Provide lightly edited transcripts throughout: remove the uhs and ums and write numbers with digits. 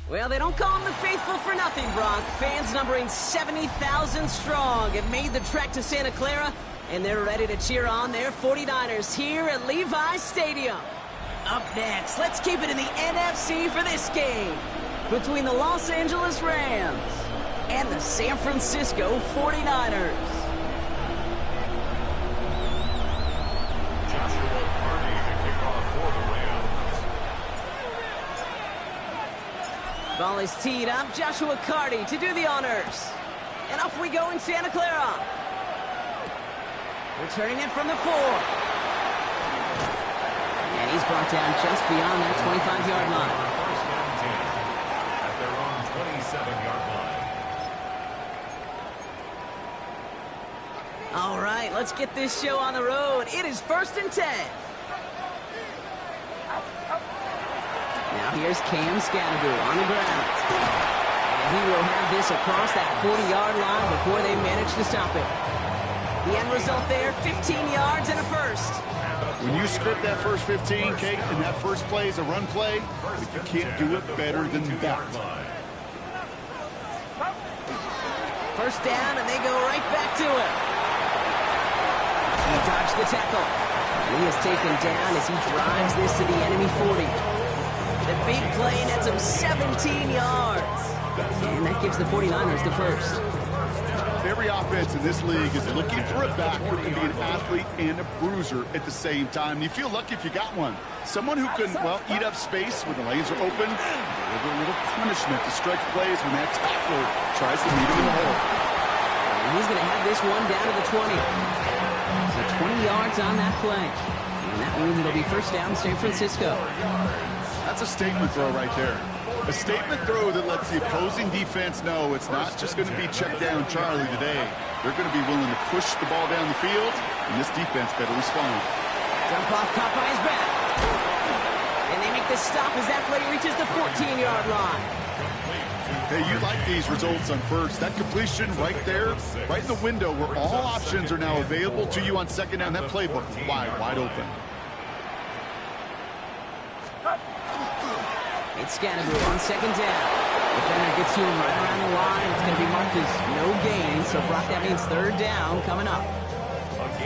Well, they don't call them the faithful for nothing, Brock. Fans numbering 70,000 strong have made the trek to Santa Clara, and they're ready to cheer on their 49ers here at Levi's Stadium. Up next, let's keep it in the NFC for this game between the Los Angeles Rams and the San Francisco 49ers. Ball is teed up. Joshua Carty to do the honors. And off we go in Santa Clara. Returning it from the 4. And he's brought down just beyond that 25-yard line. First down 10 at their own 27-yard line. All right, let's get this show on the road. It is 1st and 10. Now here's Cam Scattergood on the ground. And he will have this across that 40-yard line before they manage to stop it. The end result there, 15 yards and a first. When you script that first 15, Kate, and that first play is a run play, you can't do it better than that. First down, and they go right back to him. He dodged the tackle. And he is taken down as he drives this to the enemy 40. The big play nets him 17 yards. And that gives the 49ers the first. Every offense in this league is looking for a back who can be an athlete and a bruiser at the same time. You feel lucky if you got one. Someone who can, well, eat up space when the lanes are open, deliver a little punishment to stretch plays when that tackler tries to meet him in the hole. And he's going to have this one down to the 20. So 20 yards on that play. And that means it'll be first down San Francisco. That's a statement throw right there. A statement throw that lets the opposing defense know it's not just going to be check down Charlie today. They're going to be willing to push the ball down the field, and this defense better respond. Dump off caught by his back. And they make the stop as that play reaches the 14-yard line. Hey, you like these results on first. That completion right there, right in the window where all options are now available to you on second down. That playbook wide open. It's Scattergood on second down. Defender gets to him right around the line. It's going to be marked as no gain. So, Brock, that means third down coming up.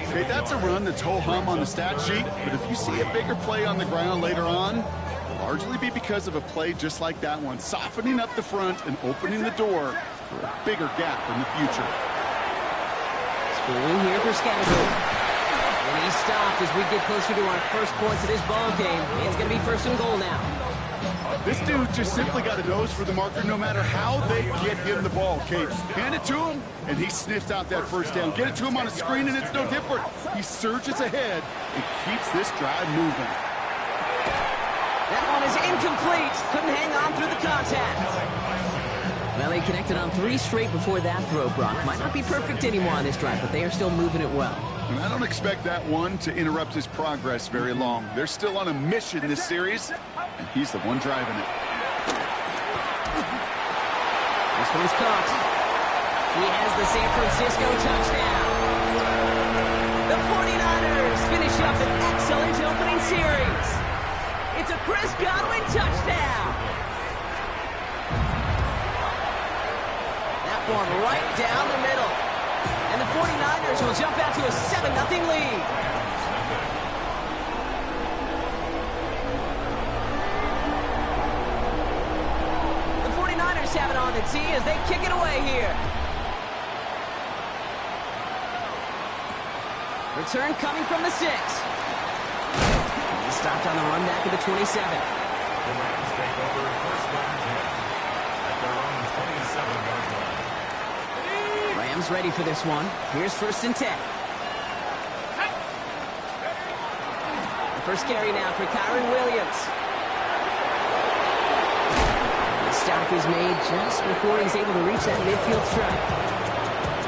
Okay, that's a run that's ho-hum on the stat sheet. But if you see a bigger play on the ground later on, it'll largely be because of a play just like that one, softening up the front and opening the door for a bigger gap in the future. Schooling here for Scattergood. And he stopped as we get closer to our first points of this ball game. It's going to be first and goal now. This dude just simply got a nose for the marker no matter how they get him the ball, Kate. Hand it to him, and he sniffs out that first down. Get it to him on a screen, and it's no different. He surges ahead and keeps this drive moving. That one is incomplete. Couldn't hang on through the contact. Well, he connected on 3 straight before that throw, Brock. Might not be perfect anymore on this drive, but they are still moving it well. And I don't expect that one to interrupt his progress very long. They're still on a mission this series, and he's the one driving it. This one's caught. He has the San Francisco touchdown. The 49ers finish up an excellent opening series. It's a Chris Godwin touchdown. That one right down the middle. And the 49ers will jump out to a 7-0 lead. The 49ers have it on the tee as they kick it away here. Return coming from the 6. He stopped on the run back of the 27. The Rams take over first down 10 at their own 27-yard line. Rams ready for this one. Here's first and 10. The first carry now for Kyren Williams. The stop is made just before he's able to reach that midfield strike.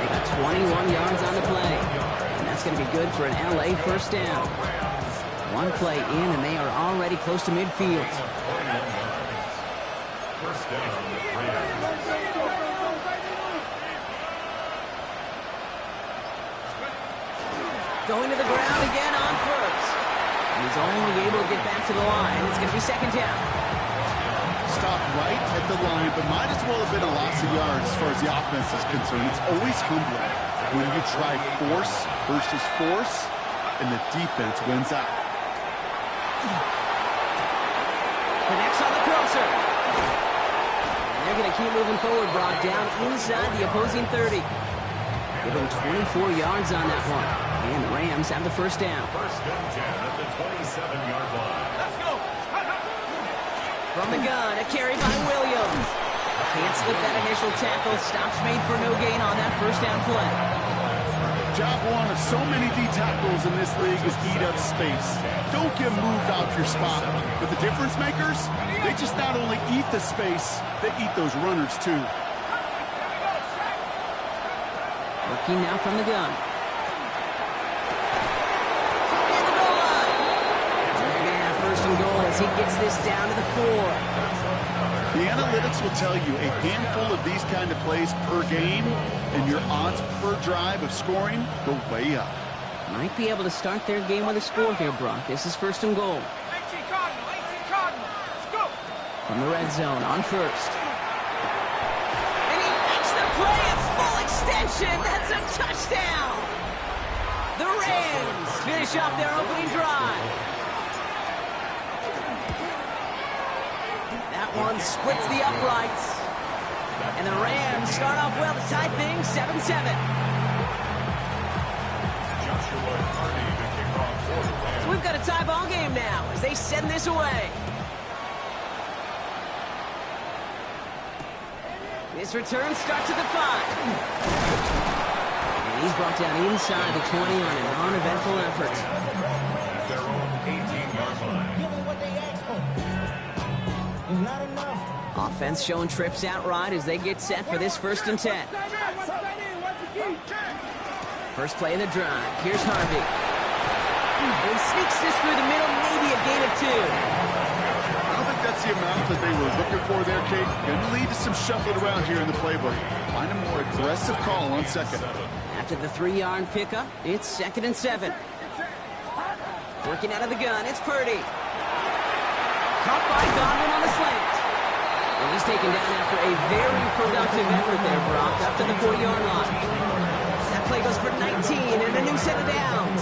They got 21 yards on the play. And that's going to be good for an LA first down. One play in, and they are already close to midfield. First down, Rams. Going to the ground again on first. And he's only able to get back to the line. It's going to be second down. stopped right at the line, but might as well have been a loss of yards as far as the offense is concerned. It's always humbling when you try force versus force, and the defense wins out. Connects on the crosser. And they're going to keep moving forward, Brock, down inside the opposing 30. Give them 24 yards on that one. And the Rams have the first down. First and 10 at the 27-yard line. Let's go. From the gun, a carry by Williams. Can't slip that initial tackle. Stops made for no gain on that first down play. Job one of so many D tackles in this league is eat up space. Don't get moved off your spot. But the difference makers, they just not only eat the space, they eat those runners too. Working now from the gun. And the goal line. They're going to have first and goal as he gets this down to the 4. The analytics will tell you a handful of these kind of plays per game, and your odds per drive of scoring go way up. Might be able to start their game with a score here, Brock. This is first and goal. 18 Cardinal, 18 Cardinal. Let's go. From the red zone on first. And he makes the play at full extension. That's a touchdown. The Rams finish off their opening drive. That one splits the uprights. And the Rams start off well to tie things 7-7. Joshua Carney to kick off for the Rams. So we've got a tie ball game now as they send this away. This return starts at the 5. And he's brought down inside the 20 on an uneventful effort. At their own 18-yard line. Give them what they asked for. It's not enough. Offense showing trips out right as they get set for this first and 10. First play of the drive. Here's Harvey. He sneaks this through the middle, maybe a gain of 2. I don't think that's the amount that they were looking for there, Kate. Going to lead to some shuffling around here in the playbook. Find a more aggressive call on second. After the 3-yard pickup, it's 2nd and 7. Working out of the gun, it's Purdy. Caught by Godwin on the slant. And he's taken down after a very productive effort there, Brock, up to the 40-yard line. That play goes for 19 and a new set of downs.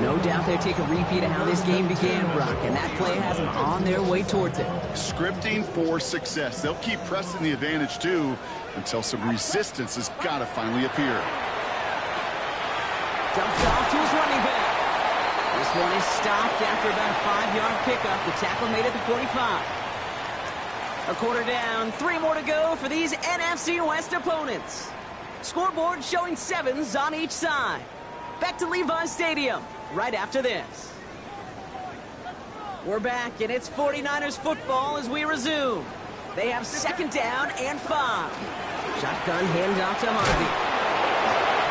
No doubt they take a repeat of how this game began, Brock, and that play has them on their way towards it. Scripting for success. They'll keep pressing the advantage, too, until some resistance has got to finally appear. Dumped off to his running back. This one is stopped after about a 5-yard pickup. The tackle made it to 45. A quarter down, 3 more to go for these NFC West opponents. Scoreboard showing 7s on each side. Back to Levi Stadium right after this. We're back, and it's 49ers football as we resume. They have 2nd down and 5. Shotgun handoff to Harvey.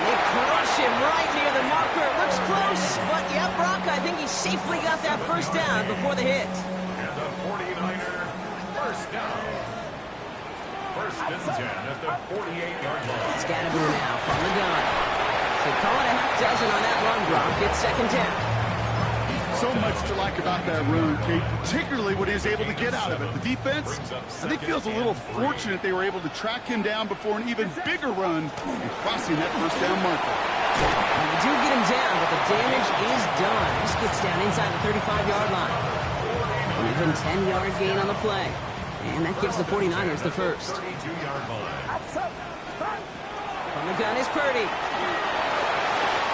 They crush him right near the marker. It looks close, but yeah, Brock, I think he safely got that first down before the hit. And the 49er first down. First and 10 at the 48-yard line. Scatterboo now from the gun. So call it a half dozen on that run, Brock. It's 2nd down. So much to like about that run, Kate, particularly what he was able to get out of it. The defense, I think, feels a little fortunate they were able to track him down before an even bigger run and crossing that first down marker. They do get him down, but the damage is done. This gets down inside the 35-yard line. Even 10-yard gain on the play. And that gives the 49ers the first. 32-yard line. From the gun is Purdy.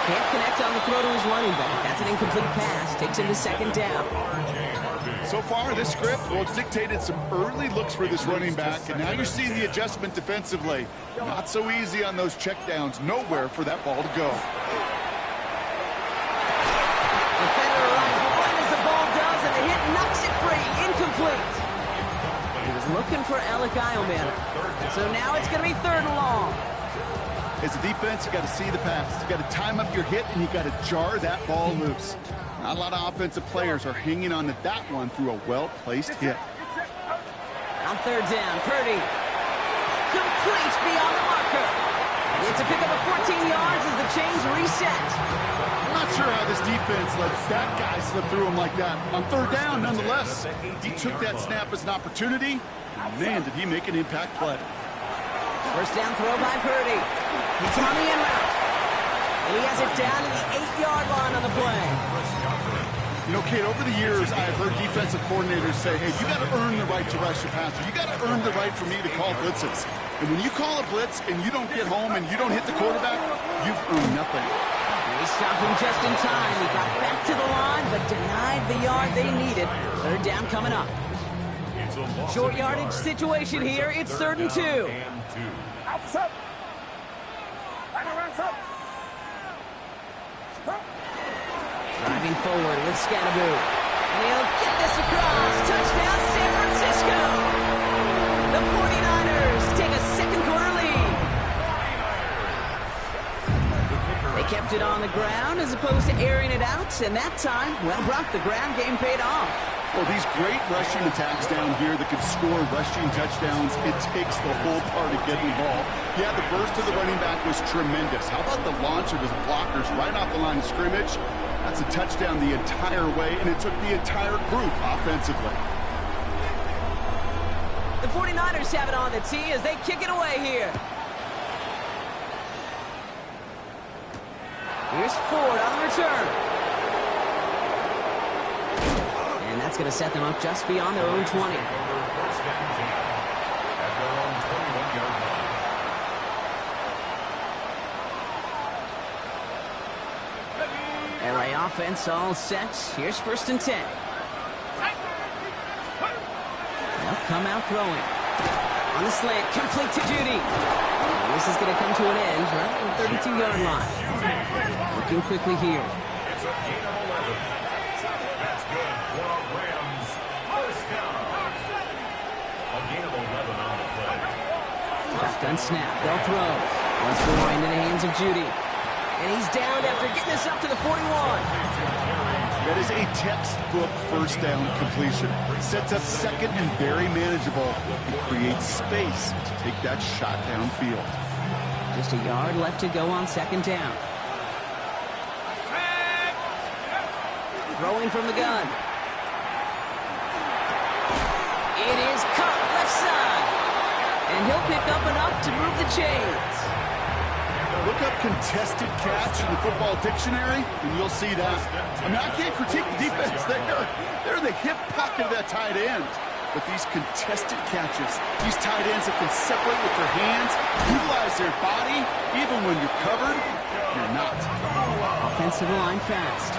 Can't connect on the throw to his running back. That's an incomplete pass. Takes him to 2nd down. So far, this script, well, it's dictated some early looks for this running back, and now you're seeing the adjustment defensively. Not so easy on those checkdowns. Nowhere for that ball to go. Defender arrives right as the ball does, and the hit knocks it free. Incomplete. He was looking for Alec Eilman. So now it's going to be 3rd and long. As a defense, you got to see the pass. You got to time up your hit, and you got to jar that ball loose. Not a lot of offensive players are hanging on to that one through a well-placed hit. On 3rd down, Purdy completes beyond the marker. It's a pickup of 14 yards as the chains reset. Not sure how this defense let that guy slip through him like that. On third down, nonetheless, he took that snap as an opportunity, and man, did he make an impact play. First down throw by Purdy. He's on the in route. And he has it down to the 8-yard line on the play. You know, Kate, over the years, I've heard defensive coordinators say, hey, you got to earn the right to rush your passer. You got to earn the right for me to call blitzes. And when you call a blitz and you don't get home and you don't hit the quarterback, you've earned nothing. They stopped him just in time. He got back to the line, but denied the yard they needed. Third down coming up. Short yardage situation here. It's 3rd and 2. Driving forward with Scatterboo. And he'll get this across. Touchdown, San Francisco. The 49ers take a second-quarter lead. They kept it on the ground as opposed to airing it out. And that time, well, Brock, the ground game paid off. Well, these great rushing attacks down here that can score rushing touchdowns, it takes the whole party getting involved. Yeah, the burst of the running back was tremendous. How about the launch of his blockers right off the line of scrimmage? That's a touchdown the entire way, and it took the entire group offensively. The 49ers have it on the tee as they kick it away here. Here's Ford on the return. And that's going to set them up just beyond their own 20. LA offense all set. Here's 1st and 10. They'll come out throwing. On the slant, complete to Judy. And this is going to come to an end right at the 32-yard line. Looking quickly here. It's a gain of 11. That's good for our Rams. First down. A gain of 11 on the play. Shotgun snap. They'll throw. Once more into the hands of Judy. And he's down after getting this up to the 41. That is a textbook first down completion. Sets up second and very manageable and creates space to take that shot downfield. Just a yard left to go on 2nd down. Throwing from the gun. It is caught left side. And he'll pick up enough to move the chains. Look up contested catch in the football dictionary, and you'll see that. I mean, I can't critique the defense. They're the hip pocket of that tight end. But these contested catches, these tight ends that can separate with their hands, utilize their body, even when you're covered, you're not. Offensive line fast.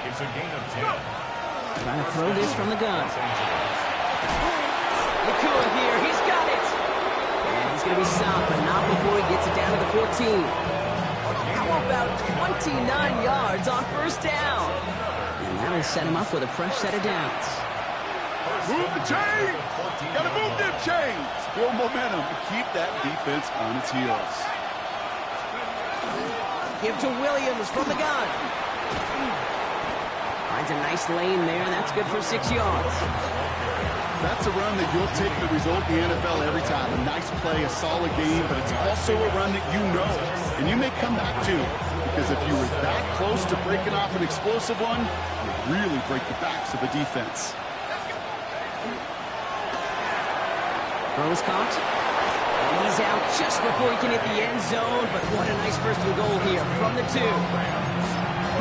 It's a gain of 10. Trying to throw this from the gun. Nakua here, he's got it. And he's going to be stopped, but not before he gets it down to the 14. How about 29 yards on 1st down? And that'll set him up with a fresh set of downs. Move the chains! Gotta move them chains! Build momentum to keep that defense on its heels. Give to Williams from the gun. Finds a nice lane there, and that's good for 6 yards. That's a run that you'll take the result in the NFL every time. A nice play, a solid game, but it's also a run that you know and you may come back to, because if you were that close to breaking off an explosive one, you really break the backs of the defense. Throw is caught. And he's out just before he can hit the end zone, but what a nice 1st and goal here from the 2.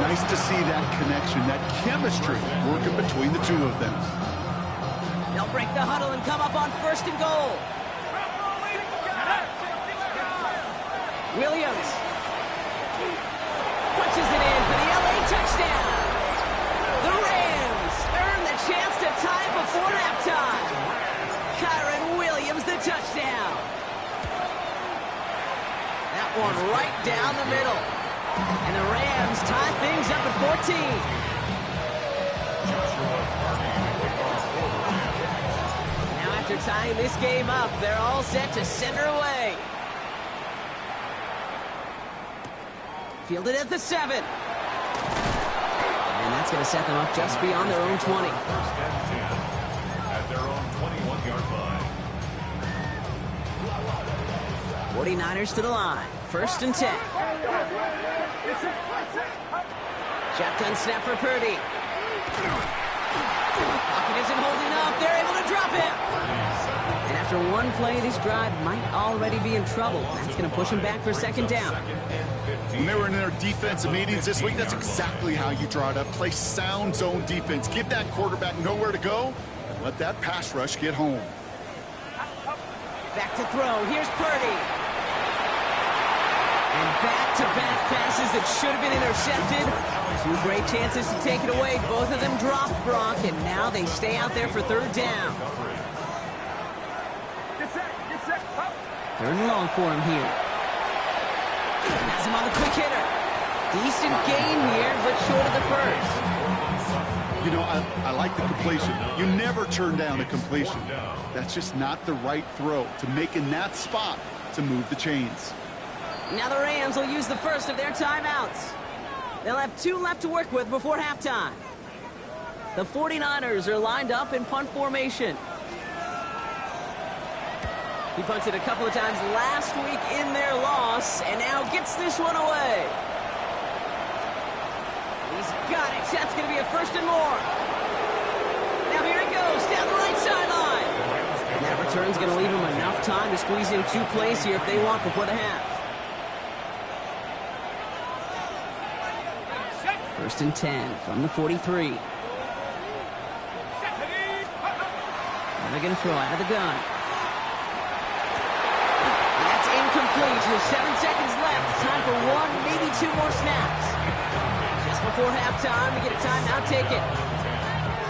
Nice to see that connection, that chemistry working between the two of them. They'll break the huddle and come up on 1st and goal. Williams punches it in for the LA touchdown. The Rams earn the chance to tie before halftime. Kyren Williams, the touchdown. That one right down the middle. And the Rams tie things up at 14. After tying this game up, they're all set to send her away. Fielded at the 7. And that's going to set them up just beyond their own 20. First and 10 at their own 21-yard line. 49ers to the line. 1st and 10. Shotgun snap for Purdy. Pocket isn't holding up. They're able to drop him. And after one play, this drive might already be in trouble. That's going to push him back for 2nd down. When they were in their defensive meetings this week, that's exactly how you draw it up. Play sound zone defense. Give that quarterback nowhere to go. And let that pass rush get home. Back to throw. Here's Purdy. And back-to-back passes that should have been intercepted. 2 great chances to take it away. Both of them dropped, Brock, and now they stay out there for 3rd down. 3rd and long for him here. Has him on the quick hitter. Decent gain here, but short of the 1st. You know, I like the completion. You never turn down a completion. That's just not the right throw to make in that spot to move the chains. Now the Rams will use the first of their timeouts. They'll have 2 left to work with before halftime. The 49ers are lined up in punt formation. He punted a couple of times last week in their loss, and now gets this one away. He's got it. That's going to be a 1st and more. Now here he goes, down the right sideline. And that return's going to leave him enough time to squeeze in 2 plays here if they want before the half. 1st and 10 from the 43. Now they're going to throw out of the gun. And that's incomplete. With 7 seconds left. Time for 1, maybe 2 more snaps. Just before halftime, we get a timeout. Take it.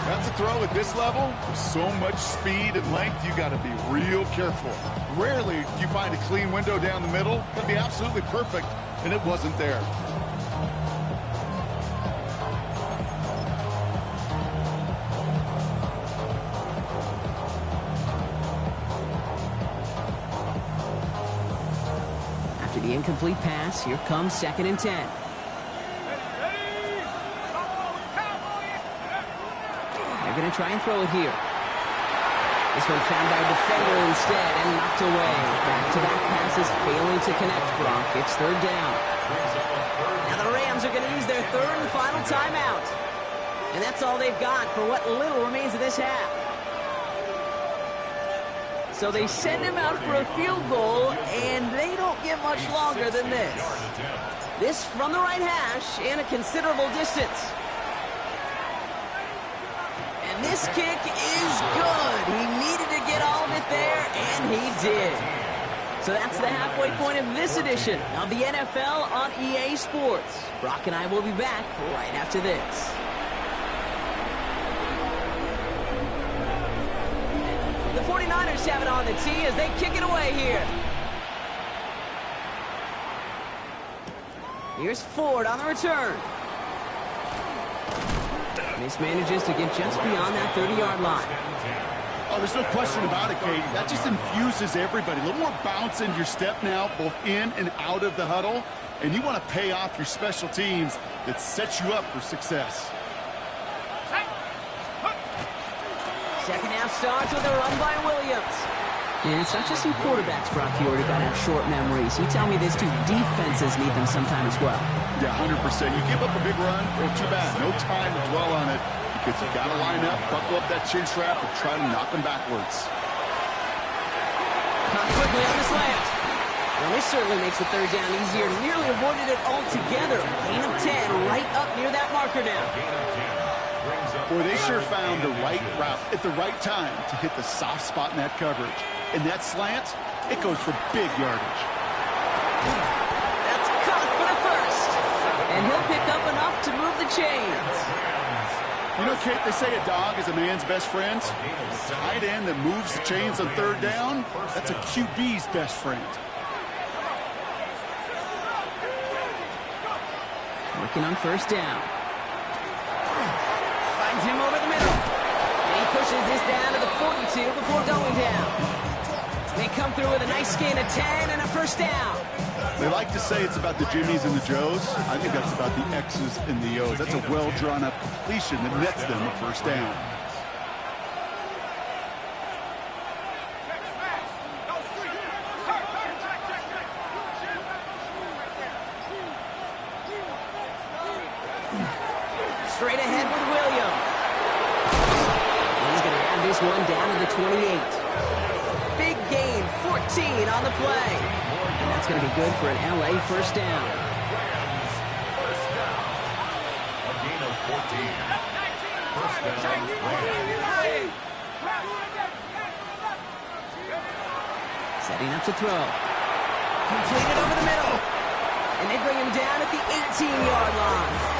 That's a throw at this level. With so much speed and length, you got to be real careful. Rarely do you find a clean window down the middle. Could be absolutely perfect, and it wasn't there. After the incomplete pass, here comes 2nd and 10. They're going to try and throw it here. This one found by a defender instead and knocked away. Back-to-back passes failing to connect, Brock. It's 3rd down. Now the Rams are going to use their 3rd and final timeout. And that's all they've got for what little remains of this half. So they send him out for a field goal, and they don't get much longer than this. This from the right hash and a considerable distance. And this kick is good. He needed to get all of it there, and he did. So that's the halfway point of this edition of the NFL on EA Sports. Brock and I will be back right after this. The 49ers have it on the tee as they kick it away here. Here's Ford on the return. Mismanages to get just beyond that 30-yard line. Oh, there's no question about it, Kate. That just infuses everybody. A little more bounce in your step now, both in and out of the huddle. And you want to pay off your special teams that sets you up for success. Second half starts with a run by Williams. And it's not just some quarterbacks, Brock, you already got to have short memories. You tell me this too, defenses need them sometime as well. Yeah, 100%. You give up a big run, well, too bad. No time to dwell on it because you got to line up, buckle up that chin strap, and try to knock them backwards. Caught quickly on the slant. Well, this certainly makes the 3rd down easier. Nearly avoided it altogether. Gain of 10 right up near that marker now. Boy, they sure found the right route at the right time to hit the soft spot in that coverage. And that slant, it goes for big yardage. That's caught for the 1st. And he'll pick up enough to move the chains. You know, Kate, they say a dog is a man's best friend. A tight end that moves the chains on 3rd down, that's a QB's best friend. Working on 1st down. Finds him over the middle. And he pushes this down to the 42 before going down. They come through with a nice gain of 10 and a 1st down. They like to say it's about the Jimmies and the Joes. I think that's about the X's and the O's. That's a well-drawn-up completion that nets them a 1st down. Straight ahead with Williams. He's going to have this one down to the 28. Big gain, 14 on the play. And that's going to be good for an LA first down. First down. A gain of 14. First down, Rams. Setting up to throw. Completed over the middle. And they bring him down at the 18-yard line.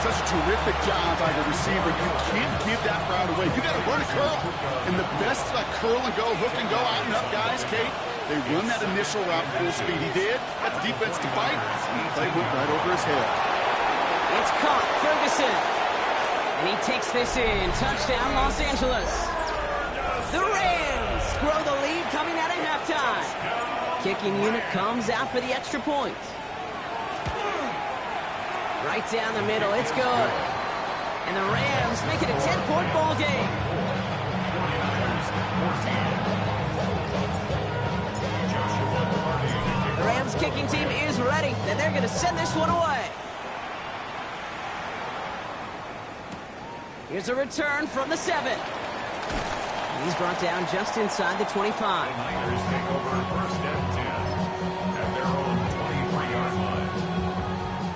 Such a terrific job by the receiver. You can't give that route away. You got to run a curl. And the best curl and go, hook and go, out and up, guys, Kate. They run that initial route full speed. He did. Got the defense to bite. And the play went right over his head. It's caught. Ferguson. And he takes this in. Touchdown, Los Angeles. The Rams grow the lead coming out at halftime. Kicking unit comes out for the extra point. Right down the middle, it's good. And the Rams make it a 10-point ball game. The Rams kicking team is ready, and they're going to send this one away. Here's a return from the 7. And he's brought down just inside the 25. Niners take over first and 10 at their own 23-yard line.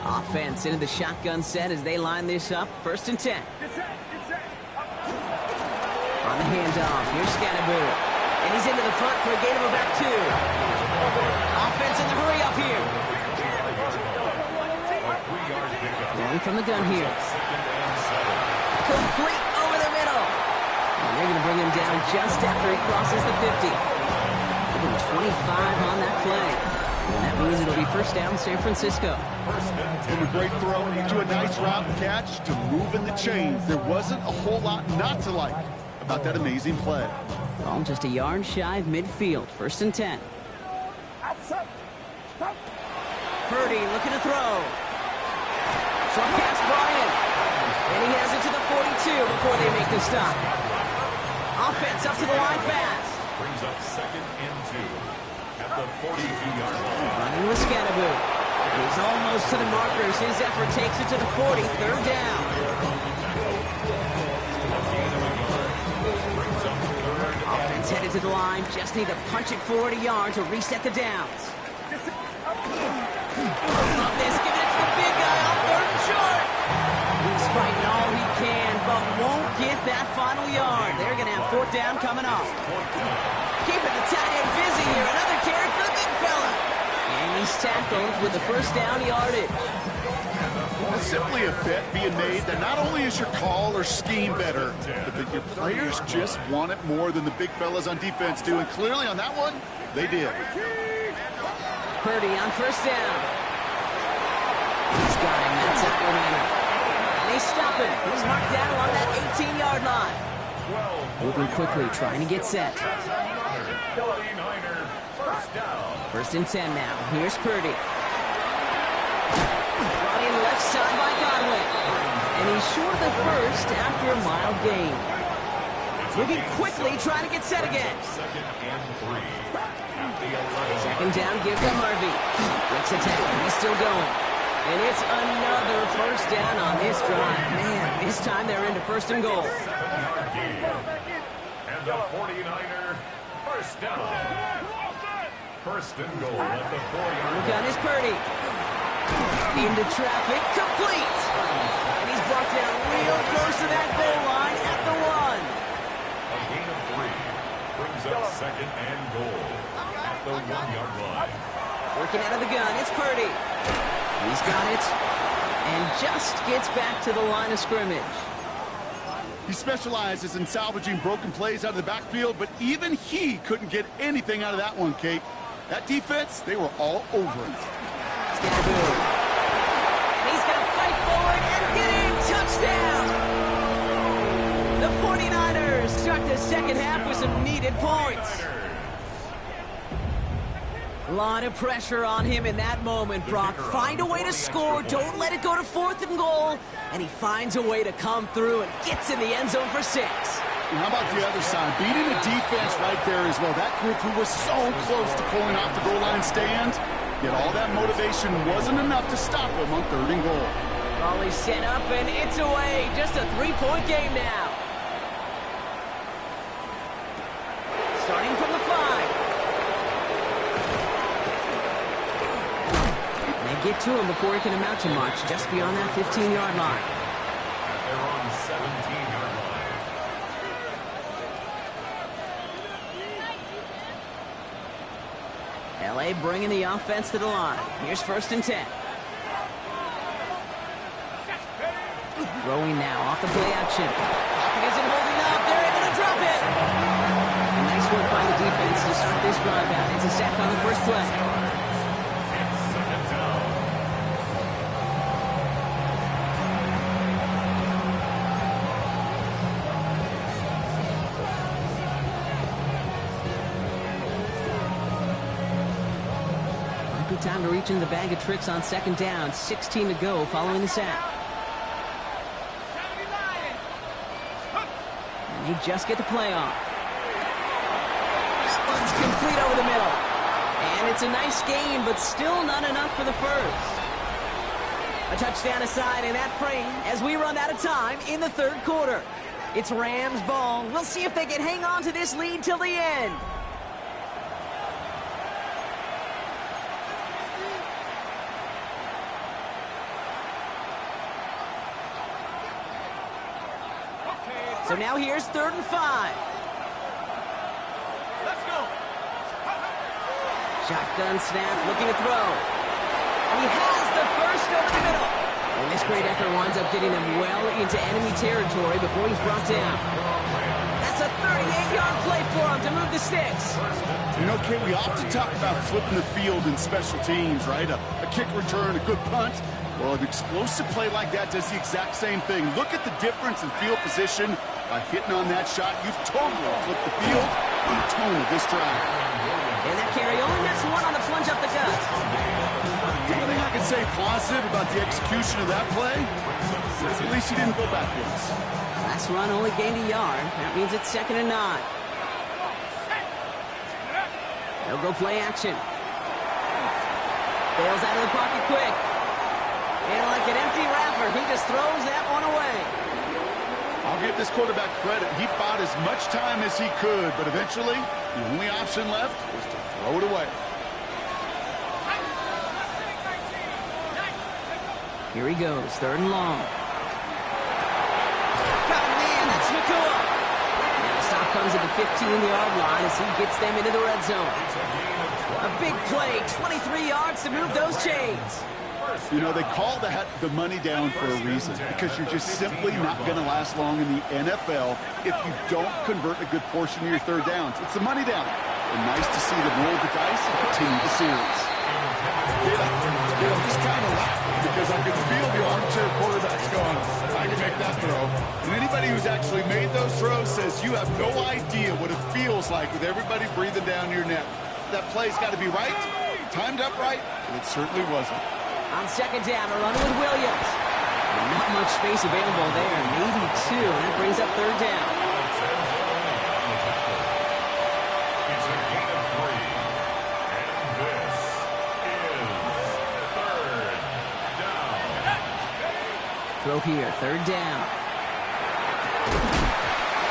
Offense into the shotgun set as they line this up. First and 10. On the handoff, here's Scatterboot. And he's into the front for a gain of about 2. Offense in the hurry up here. Going from the gun here. Complete over the middle. And they're going to bring him down just after he crosses the 50. Even 25 on that play. And that means it'll be first down San Francisco. From a great throw to a nice route and catch to moving the chains. There wasn't a whole lot not to like about that amazing play. All just a yard shy of midfield. First and 10. Purdy looking to throw. Short pass Bryant. And he has it to the 42 before they make the stop. Offense up to the line fast. Brings up second and 2 at the 42-yard line. Running with Scatterboot. He's almost to the markers. His effort takes it to the 40. Third down. Offense headed to the line. Just need to punch it forward a yard to reset the downs. Love this. Giving it to the big guy on third and short. He's fighting all he can, but won't get that final yard. They're going to have fourth down coming up. Keeping the tight end busy here. Another carry for the big fella. And he's tackled with the first down yardage. Well, simply a bet being made that not only is your call or scheme better, but that your players just want it more than the big fellas on defense do. And clearly on that one, they did. Purdy on first down. He's got him. That's it. And they stop him. He's marked down along that 18-yard line. Moving quickly, trying to get set. 49er first down. First and 10 now. Here's Purdy. Brought in left side by Godwin. And he's short of the first after a mild gain. Moving quickly, trying to get set again. Second and 3 at the 11. Second down, give to Harvey. Breaks a tackle. He's still going. And it's another first down on this drive. Man, this time they're into first and goal. 7-yard gain. And the 49er first down. First and goal at the 4-yard The gun is Purdy. Into traffic, complete. And he's brought down real close to that goal line at the 1. A gain of 3 brings up second and goal at the 1-yard line. Working out of the gun, it's Purdy. He's got it. And just gets back to the line of scrimmage. He specializes in salvaging broken plays out of the backfield, but even he couldn't get anything out of that one, Kate. That defense, they were all over it. Scatterboot. And he's going to fight forward and get in. Touchdown! The 49ers start the second half with some needed points. A lot of pressure on him in that moment, Brock. Find a way to score. Don't let it go to fourth and goal. And he finds a way to come through and gets in the end zone for 6. And how about the other side? Beating the defense right there as well. That group who was so close to pulling off the goal line stand, yet all that motivation wasn't enough to stop him on third and goal. Volley set up, and it's away. Just a three-point game now. Starting from the 5. They get to him before he can amount to much, just beyond that 15-yard line. They're on the 17-yard line. LA bringing the offense to the line. Here's 1st and 10. Throwing now off the play action. Pocket isn't holding up. They're able to drop it. Nice work by the defense to start this drive out. It's a sack on the first play. It's 2nd down. Might be time to reach in the bag of tricks on 2nd down. 16 to go following the sack. And they just get the play off. That one's complete over the middle. And it's a nice gain, but still not enough for the first. A touchdown aside in that frame as we run out of time in the 3rd quarter. It's Rams ball. We'll see if they can hang on to this lead till the end. So now here's 3rd and 5. Let's go. Shotgun snap, looking to throw. He has the first over the middle. And this great effort winds up getting him well into enemy territory before he's brought down. That's a 38-yard play for him to move the sticks. You know, Kate, we often talk about flipping the field in special teams, right? A kick return, a good punt. Well, an explosive play like that does the exact same thing. Look at the difference in field position. By hitting on that shot, you've totally flipped the field and the tone of this drive. And that carry only gets one on the plunge up the gut. The only thing I can say positive about the execution of that play is at least he didn't go backwards. Last run only gained a yard. That means it's 2nd and 9. They'll go play action. Bails out of the pocket quick. And like an empty wrapper, he just throws that one away. I'll give this quarterback credit. He fought as much time as he could, but eventually, the only option left was to throw it away. Here he goes, 3rd and long. Got him, man, that's Nakua. And the stop comes at the 15-yard line as he gets them into the red zone. A big play, 23 yards to move those chains. You know, they call that the money down for a reason, because you're just simply not going to last long in the NFL if you don't convert a good portion of your 3rd downs. It's the money down. And nice to see them roll the dice and continue the series. I'm just kind of laughing because I can feel the armchair quarterbacks going, I can make that throw. And anybody who's actually made those throws says you have no idea what it feels like with everybody breathing down your neck. That play's got to be right, timed up right, and it certainly wasn't. On 2nd down, a run with Williams. And not much space available there, maybe 2, and that brings up 3rd down. It's a gain of 3. And this is 3rd down. Throw here, 3rd down.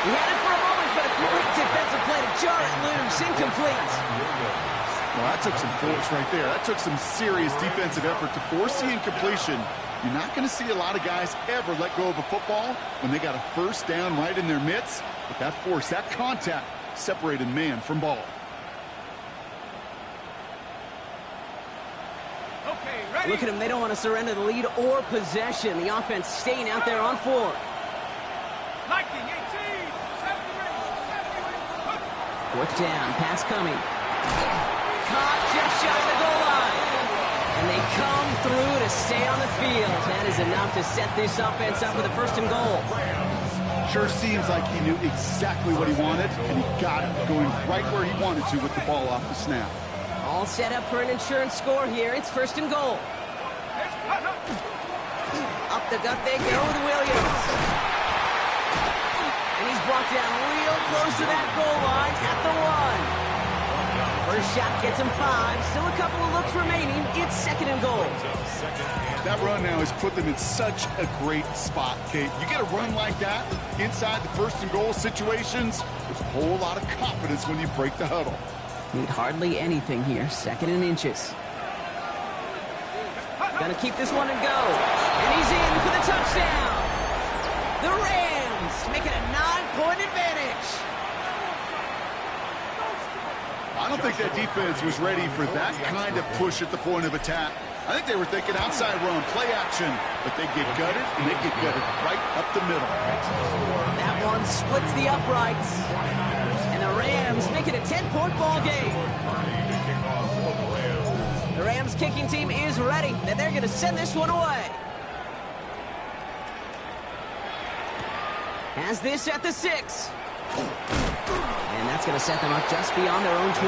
He had it for a moment, but a great defensive play to jar it loose, incomplete. Well, that took some force right there. That took some serious defensive effort to force the incompletion. You're not going to see a lot of guys ever let go of a football when they got a 1st down right in their midst. But that force, that contact, separated man from ball. Okay, ready? Look at them. They don't want to surrender the lead or possession. The offense staying out there on 4th. Liking 18, 73, 4th down, pass coming. Caught just shy of the goal line. And they come through to stay on the field. That is enough to set this offense up with a 1st and goal. Sure seems like he knew exactly what he wanted, and he got it, going right where he wanted to with the ball off the snap. All set up for an insurance score here. It's 1st and goal. Up the gut they go with Williams. And he's brought down real close to that goal line at the 1. First shot gets him 5. Still a couple of looks remaining. It's 2nd and goal. That run now has put them in such a great spot, Kate. You get a run like that inside the 1st and goal situations, there's a whole lot of confidence when you break the huddle. Need hardly anything here. 2nd and inches. Gonna keep this one and go. And he's in for the touchdown. The Rams make it a 9-point advantage. I don't think that defense was ready for that kind of push at the point of attack. I think they were thinking outside run, play action, but they get gutted, and they get gutted right up the middle. That one splits the uprights. And the Rams make it a 10-point ball game. The Rams kicking team is ready, and they're going to send this one away. Has this at the 6. And that's going to set them up just beyond their own 20.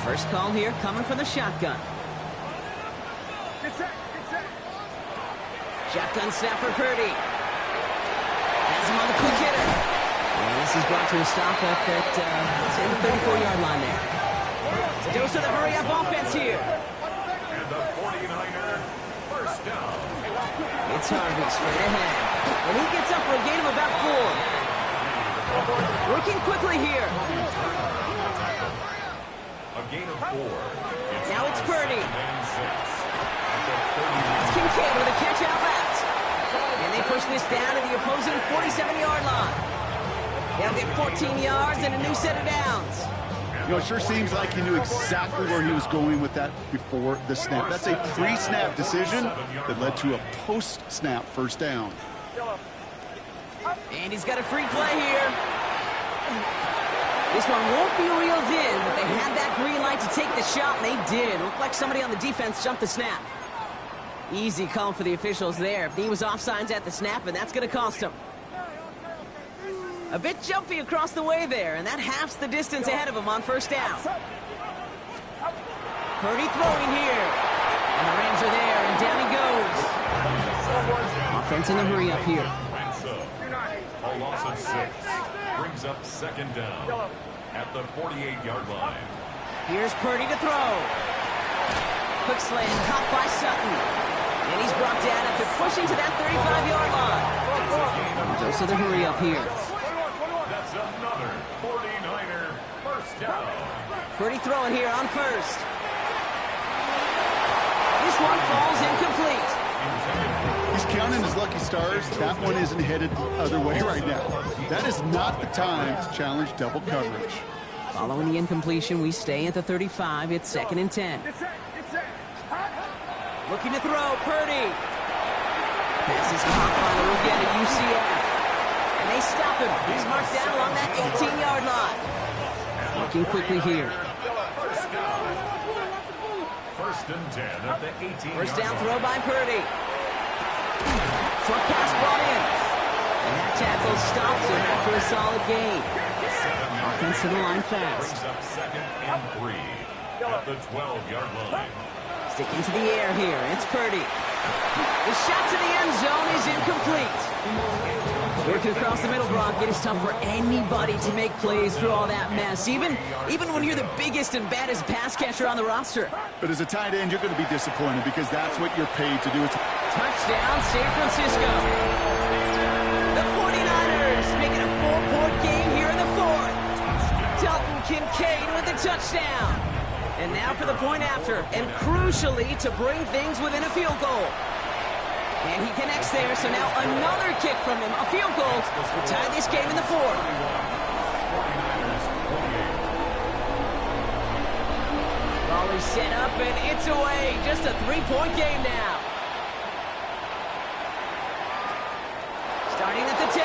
First call here coming from the shotgun. Shotgun snap for Purdy. Has him on the quick hitter. And this is brought to a stop up at the 34-yard line there. Dose of the hurry-up offense here. And the 49er first down. It's Harvey straight ahead. And he gets up for a gain of about 4. Working quickly here. A gain of 4. Now it's Purdy. It's Kincaid with a catch out left. And they push this down to the opposing 47-yard line. They'll get 14 yards and a new set of downs. You know, it sure seems like he knew exactly where he was going with that before the snap. That's a pre-snap decision that led to a post-snap first down. And he's got a free play here. This one won't be reeled in, but they had that green light to take the shot, and they did. Looked like somebody on the defense jumped the snap. Easy call for the officials there. He was offsides at the snap, and that's going to cost him. A bit jumpy across the way there, and that halves the distance ahead of him on first down. Purdy throwing here. And the Rams are there, and down he goes. Offense in the hurry up here. A loss of 6 brings up 2nd down at the 48-yard line. Here's Purdy to throw. Quick slant caught by Sutton. And he's brought down after pushing to that 35-yard line. Dose of the hurry up here. That's another 49er first down. Purdy throwing here on first. This one falls incomplete. He's counting his lucky stars. That one isn't headed the other way right now. That is not the time to challenge double coverage. Following the incompletion, we stay at the 35. It's 2nd and 10. Looking to throw, Purdy. Pass is caught by the rookie out of UCF. And they stop him. He's marked down along that 18-yard line. Working quickly here. First and 10 at the 18-yard line. First down throw by Purdy. Short pass brought in. And that tackle stops him after a solid gain. Offense to the line fast. Brings up 2nd and 3 at the 12-yard line. Sticking to the air here. It's Purdy. The shot to the end zone is incomplete. Working across the middle, Brock. It is tough for anybody to make plays through all that mess, even when you're the biggest and baddest pass catcher on the roster. But as a tight end, you're going to be disappointed because that's what you're paid to do. It's Touchdown, San Francisco. The 49ers making a 4-point game here in the 4th. Dalton Kincaid with the touchdown. And now for the point after, and crucially to bring things within a field goal. And he connects there, so now another kick from him, a field goal to tie this game in the 4th. Raleigh set up, and it's away. Just a 3-point game now. Starting at the 10.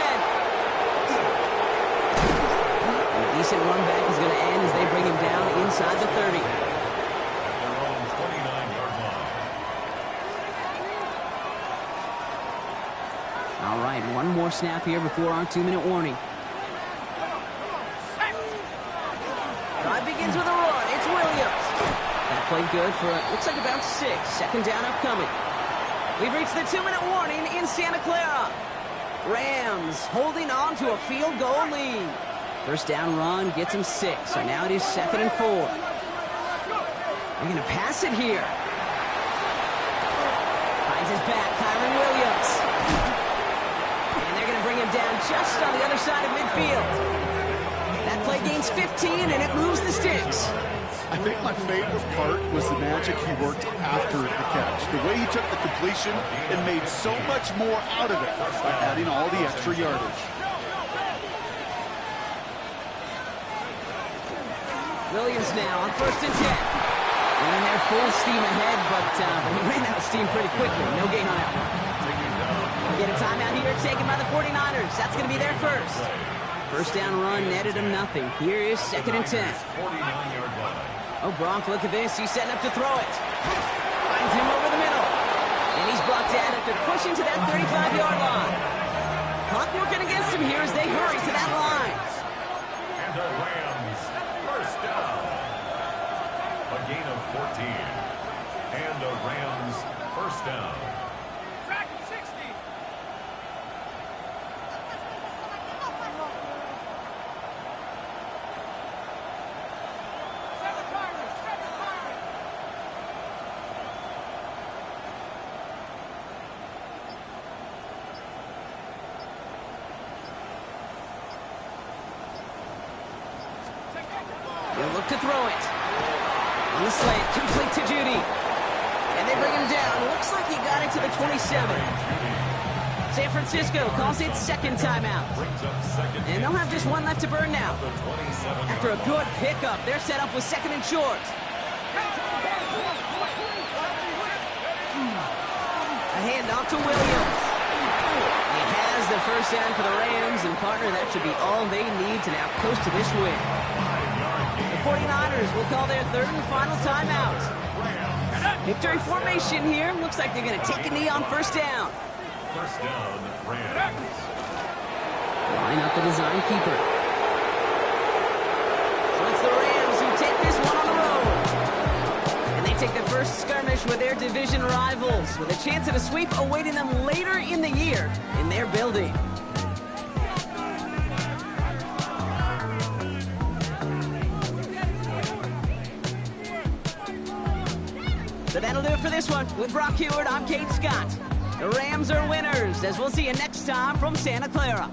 And a decent run back is going to end as they bring him down inside the 30. Their own 29-yard line. All right, one more snap here before our 2-minute warning. Drive begins with a run. It's Williams. That played good for, looks like about 6. 2nd down upcoming. We've reached the 2-minute warning in Santa Clara. Rams holding on to a field goal lead. First down run gets him 6, so now it is 2nd and 4. They're going to pass it here. Finds his back, Kyren Williams. And they're going to bring him down just on the other side of midfield. That play gains 15, and it moves the sticks. I think my favorite part was the magic he worked after the catch. The way he took the completion and made so much more out of it by adding all the extra yardage. Williams now on 1st and 10. Running there full steam ahead, but he ran out of steam pretty quickly. No gain on that one. Get a timeout here taken by the 49ers. That's going to be their first. First down run netted him nothing. Here is 2nd and 10. 49-yard line. Oh, Gronk, look at this. He's setting up to throw it. Finds him over the middle. And he's brought down after pushing to that 35-yard line. Clock working against him here as they hurry to that line. And the Rams, first down. A gain of 14. And the Rams, first down. Track 60. He'll look to throw it. On the slant, complete to Judy. And they bring him down. Looks like he got it to the 27. San Francisco calls it 2nd timeout. And they'll have just one left to burn now. After a good pickup, they're set up with 2nd and short. A handoff to Williams. He has the first down for the Rams, and partner, that should be all they need to now coast to this win. The 49ers will call their 3rd and final timeout. Victory formation here. Looks like they're going to take a knee on 1st down. First down, Rams. Line up the design keeper. So it's the Rams who take this one on the road. And they take the first skirmish with their division rivals, with a chance at a sweep awaiting them later in the year in their building. So that'll do it for this one. With Brock Huard, I'm Kate Scott. The Rams are winners, as we'll see you next time from Santa Clara.